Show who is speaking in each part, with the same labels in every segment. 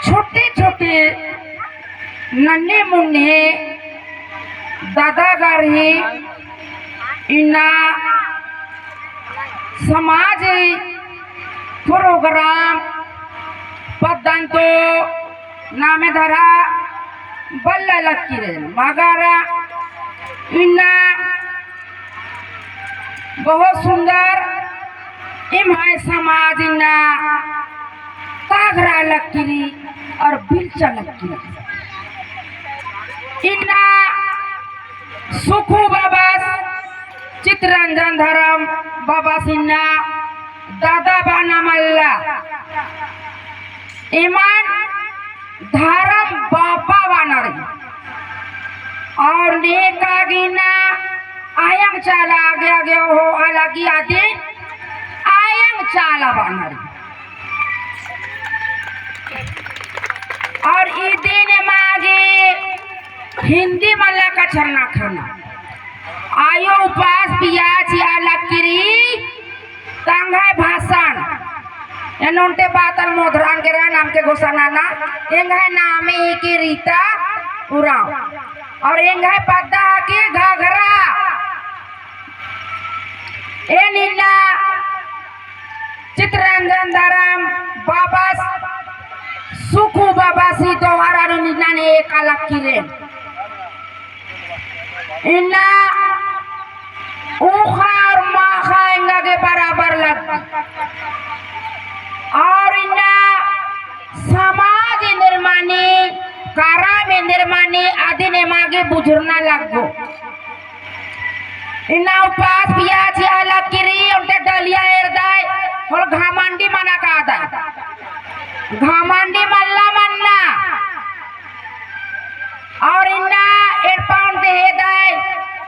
Speaker 1: छोटे छोटे नन्हे मुन्ने दादा गारी इना समाज प्रोग्राम पद्धंतो नामे धरा बल्ला लक्कीरे मगारा इना बहुत सुंदर इमाय समाज इना तागरा लक्कीरी और बिलचा लक्कीरी इना सुखू बाबा चित्ररंजन धर्म बाबा सिन्हा दादा बाना मल्ला ईमान धर्म बाबा बानरी और नेकागिना आयंग चाला आगे आगे हो अलगी आदि आयंग चाला बानरी और ई दिन मागे हिंदी मल्ला का चरना खाना आयो उपास पियाच या लकीरी तंगाय भाषण एनोंटे बातल मोधरान के नाम के घोषणाना एंगाय नामे ही की रीता उराव और एंगाय पद्दा के घाघरा ए नीला चित्ररंजन धर्म बाबा सुखू बाबा सी दोहारा नीला ने एक अलग किरे इन्ना उखार माखा इंगा के बराबर लग और इन्ना समाज निर्माणी कारा में निर्माणी आदि ने मागे बुझुर्ना लगो इन्ना उपास पिया चिया लकीरी उनके डलिया एरदाय और घामंडी मना का आदा घामंडी मल्ला मन्ना और इन्ना एरपाउंड दे दाय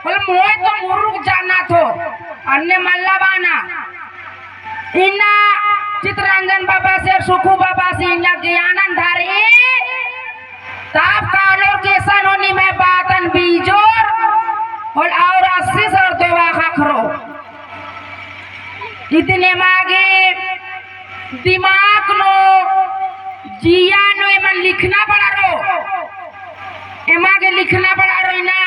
Speaker 1: बोल मोए तो मुरुक जाना थो अन्य मल्ला बाना इन्ना चित्ररंजन बाबा से सुखू बाबा से इन्ना ज्ञानन धारे ताप कालोर के सनोनी में बातन बीजोर और 80 और दोवा खरो इतने मागे दिमाग नो जिया नो एमन लिखना पड़ा रो एमा के लिखना पड़ा रो इना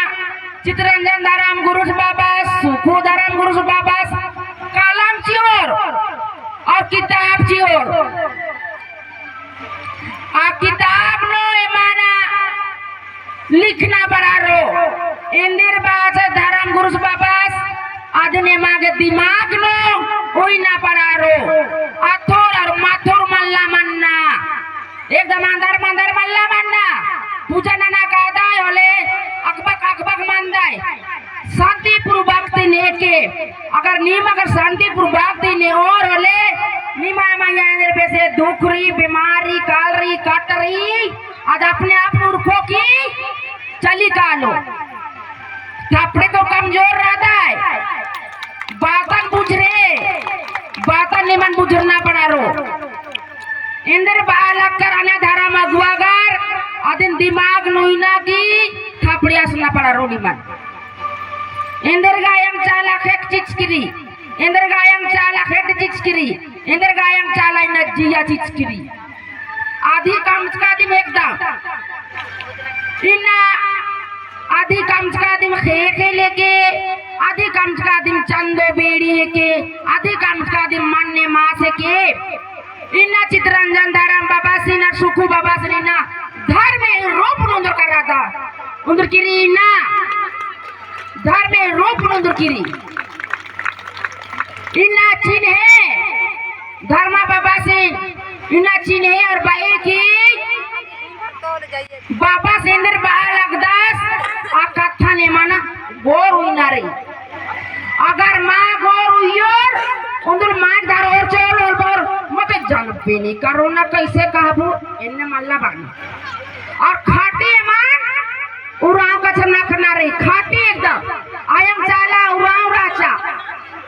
Speaker 1: चित्ररंजन धर्म गुरुस बाबा सुखू धर्म गुरुस बाबा कलम चियोर और किताब चियोर आ किताब नो एमाना लिखना पड़ा रो इंदिर बास धर्म गुरुस बाबा आदने मागे दिमाग नो होई ना पड़ा रो अथोर और माथोर मल्ला मन्ना एकदम अंदर मंदर मल्ला मन्ना पूजा नाना कादाय होले अकबक अकबक मंदाय शांतिपुर भक्ति ने के अगर नीम अगर शांतिपुर भक्ति ने और होले नीमा माया अंदर पे से दुखरी बीमारी कालरी कटरी आज अपने आप मूर्खों की चली कालो थपड़े तो कमजोर रहता है बातन बुझ रे बातन निमन बुझना पड़ा रो इंदर बालक कराने धारा मगुआगर अदिन दिमाग नोइना की थपड़िया सुनना पड़ा रो निमन इंदर गायम चाला खेक चिचकिरी इंदर गायम चाला खेक चिचकिरी इंदर गायम चाला इन जिया चिचकिरी आधी कम का दिन एकदम इन्ना आधी कम का दिन खेके लेके आधी कम का दिन चंदो बेड़ी के आधी कम का दिन मन्ने मासे के इन्ना चित्ररंजन धर्म बाबा सिना सुखू बाबा सिना धर्म में रूप नंदर कर रहा था उंदर किरी इन्ना धर्म में रूप नंदर किरी इन्ना चिन्ह धर्म बाबा से इन्ना चिन्ह और बाए की बाबा सेंदर बालकदास कथा ने माना गोर हुई ना रही अगर माँ गोर हुई और उधर माँ धर और चोर और बोर मत जन पीनी करो ना कैसे कहबू इन्ने मल्ला बानी और खाटी माँ उराव का चना करना रही खाटी एकदम आयम चाला उराव राचा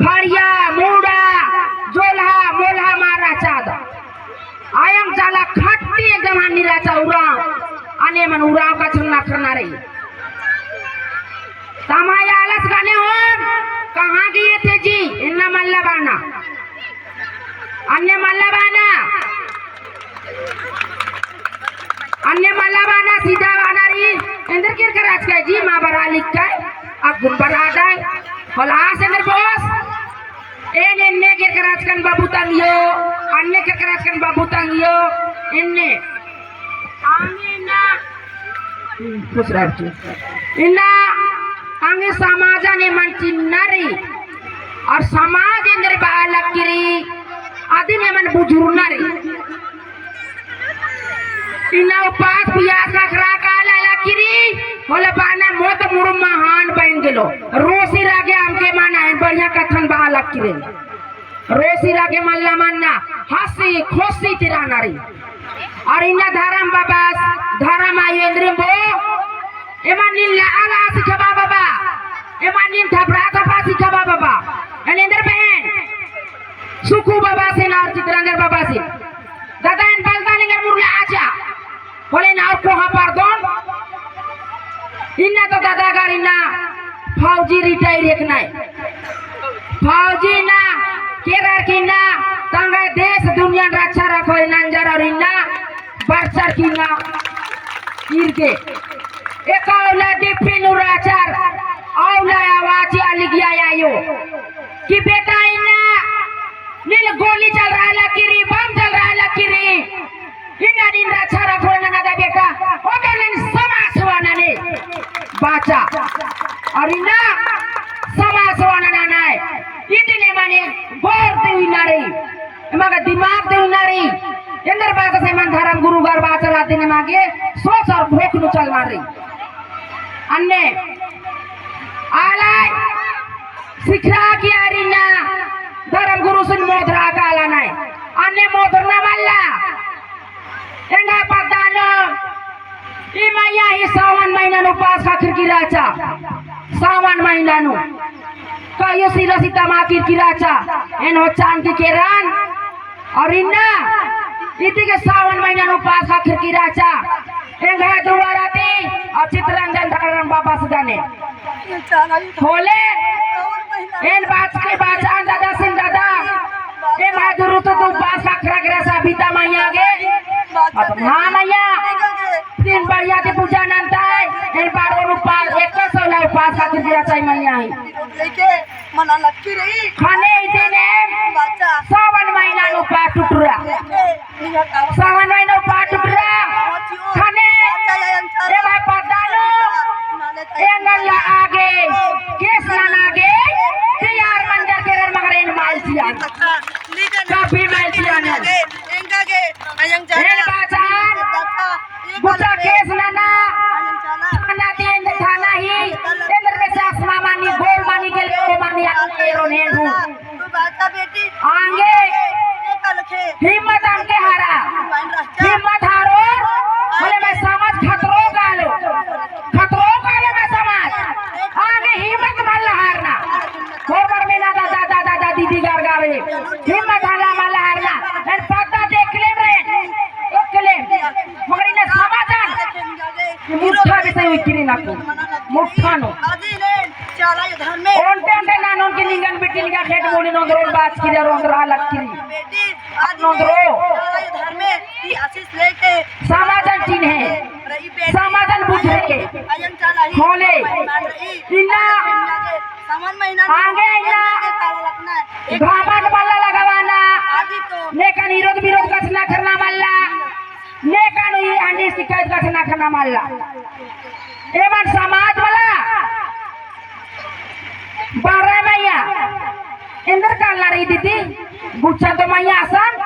Speaker 1: फरिया मूड़ा जोल्हा मोल्हा मारा चादा आयम चाला खाटी एकदम आनी राचा उराव आने मन उराव का चना करना रही तमाया आलस गाने हो कहाँ गए थे जी इन्ना मल्ला बाना अन्य मल्ला बाना Haji ma baralikai agun baradai holas ender bos enne kerkeraskan babutang yo anne kerkeraskan babutang yo enne angina kusrarju inna ange samajane mancinari और समाज अंदर बालक किरी आदि में मन बुजुर्नारी इना उपास पियास का खरा काला लकीरी होला बाना मोत मुरुम महान बन गेलो रोसी रागे हमके माना है बढ़िया कथन बालक किरे रोसी रागे मल्ला मानना हंसी खुशी तेरा नारी और इना धर्म बाबा धर्म आयेंद्र बो एमानिन ला आला सिखबा बाबा एमानिन थबरा थपा सिखबा बाबा एनेंद्र बहन सुखू बाबा से ना चित्रंगर बाबा से दादा इन बालदा लेंगे मुरला आजा बोले ना को हा पारदोन इन्ना तो दादा गारिना फौजी रिटायर एकना फौजी ना केरर किना तंगा देश दुनिया रक्षा रखो नंजर और इन्ना बरसर किना इरके एकाउला डिपिनुराचार औला आवाज आलिगिया आयो कि बेटा इन्ना नील गोली चल रहा है लकीरी बम चल रहा है लकीरी इन्ना दिन रक्षा रखो ना बेटा ओके नील समासवाना ने बाचा और इन्ना समासवाना ना ना इतने माने गौर दे उनारी मगर दिमाग दे उनारी इंदर बात से मन धर्म गुरु घर बात चलाते ने मागे सोच और भूख नु चल मारी अन्ने आलाई शिक्षा की आरीना धर्म गुरु सुन मोदरा काला नाय अन्य मोदरना मल्ला एंगा पदानो इमाया ही सावन महीना नु पास खातिर की राचा सावन महीना नु कायो सिरा सीता मा की राचा एनो चांद की केरान और इन्ना इति के सावन महीना नु पास खातिर की राचा एंगा दुवाराती और चित्ररंजन धर्म बाबा सुदाने होले इन बात के बाचान दादा सिंह दादा ए माधुरु तो बास अखरा के साबिता मैया गे हां मैया दिन बढ़िया के पूजा नंताय इन बारो रूपा 100 उपास खातिर दिया चाहिए मैया ही
Speaker 2: लेके मना लक्की रही
Speaker 1: खाने इतने
Speaker 2: बाचा
Speaker 1: सावन महीना नु पास टुटरा सावन महीना पास टुटरा खाने ए भाई पदानो एंगल आगे केस आगे तैयार मंजर के मगर इन माल सिया काफी माल सिया ने
Speaker 2: एंगा के अयंग
Speaker 1: इन बाचान बुचा केस नाना खाना दिन थाना ही इंद्र में से आसमा मानी गोल मानी के लिए मानी आगे रोने हूं
Speaker 2: तू बाचा बेटी
Speaker 1: आगे
Speaker 2: कल खे
Speaker 1: हिम्मत आके हारा हिम्मत हारो बोले मैं समझ खतरों कालो मैं समझ आगे हिम्मत मल्ला हारना होबर में ना दादा दादा दादा दीदी गार गावे हिम्मत हाला मल्ला हारना एन पता देख ले रे ओकले मगर इने समाजन मुठ्ठा भी सही किरी ना को मुठ्ठा नो
Speaker 2: आदि ने चला धर्म में
Speaker 1: ओंटे ओंटे ना नोन की लिंगन बेटी लिंगा खेत मोनी नोंदरोल बात किरे रोंदरा लक्की
Speaker 2: बेटी आदि
Speaker 1: नोंदरो
Speaker 2: धर्म में की आशीष लेके
Speaker 1: समाजन चिन्ह है
Speaker 2: रही बेटी
Speaker 1: समाजन बुझे के
Speaker 2: अयंग चला ही
Speaker 1: होले इन्ना
Speaker 2: सावन महीना
Speaker 1: आगे इन्ना
Speaker 2: लगना है
Speaker 1: घामन मल्ला लगावाना
Speaker 2: आदि तो
Speaker 1: नेका विरोध विरोध कसना करना मल्ला नेका नु अंडी शिकायत कसना करना मल्ला एवं समाज वाला 12 मैया इंदर कालना रही दीदी गुच्छा तो मैया आसन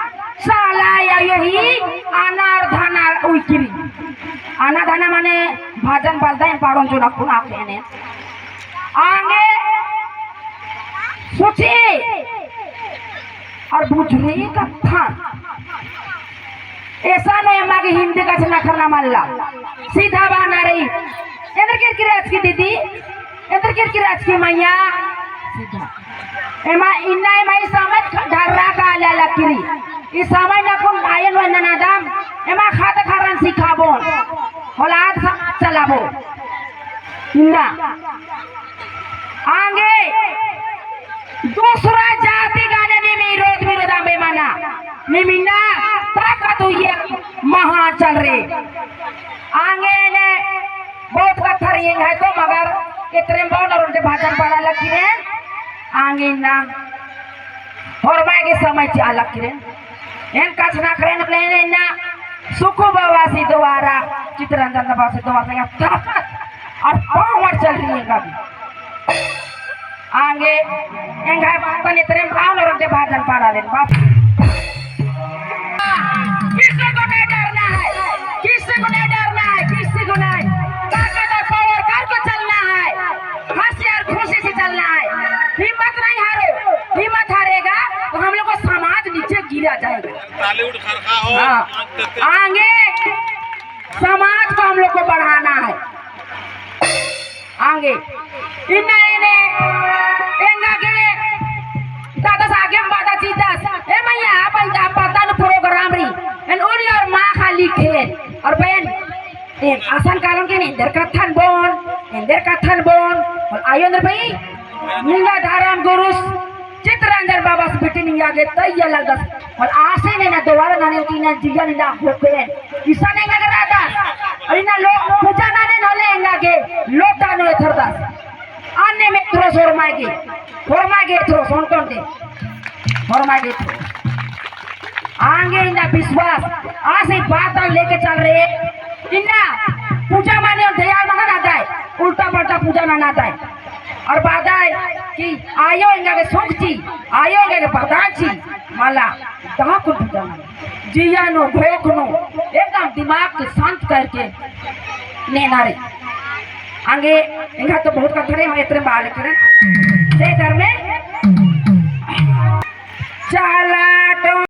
Speaker 1: साला या यही अनार धाना उइकिरी आना धाना माने भाजन बालदा इन पाड़ों जो रखो ना कहने आगे सोचे और बुझने का था ऐसा नहीं मागे हिंदी का चला करना मल्ला सीधा बना रही इधर की राज की दीदी इधर की राज की मैया सीधा एमा इन्ना एमाई समझ धर्रा का आला लकीरी इस समझ न कोन आयन वन नादम एमा खात खारन सिखाबो औलाद चलाबो इन्ना आगे दूसरा जाति गाने में विरोध विरोधा बेमाना निमिना ताकत ये महा चल रे आगे ने बहुत कथा रिंग है तो मगर इतने बहुत और उनके भाषण पढ़ा लगी रे आगे ना और मैं के समय चालक रे इन कचना करें प्लेन ना सुखो बवासी द्वारा चित्ररंजन दबाव से द्वारा और पावर चल रही है कभी आगे एंगा बातन इतने भाव और उनके भाषण पढ़ा दे बस किसी को नहीं डरना है किसी को नहीं डरना है किसी को नहीं ताकत और पावर कर को चलना है हंसी और खुशी से चलना है हिम्मत नहीं हारो हिम्मत हारेगा तो हम लोग को समाज नीचे गिरा जाएगा हाँ आगे समाज को हम लोग को बढ़ाना है आगे इन्हें एंगा के दादा सागे बादा चीदास ए मैया अपन पता न प्रोग्राम री एन ओली और मां खाली खेल और बहन एक आसान कालम के इंदर कथन बोन और आयोंद्र भाई निंगा धाराम गुरुस चित्ररंजन बाबा से बेटी निंगा के तय लगस और आसे ने ना दोबारा नाने की ना जिया ना होके ईसा ने ना रहा और ना लो पूजा नाने नले एंगा के लोटा नो थरदास अन्य में थ्रो फोरमागे थ्रो सोन कौन दे फोरमागे थ्रो आगे इन्ना विश्वास आज एक बात लेके चल रहे इन्ना पूजा माने और दयाल माना ना जाए उल्टा पलटा पूजा ना आता है और बात है कि आयो इनका के सुख ची आयो इनका के बर्दाश्त ची माला कहाँ को पूजा माने जिया नो भोग नो एकदम दिमाग के शांत करके नेनारे आगे इनका तो बहुत कथरे हम इतने बाल करें से घर में चला तो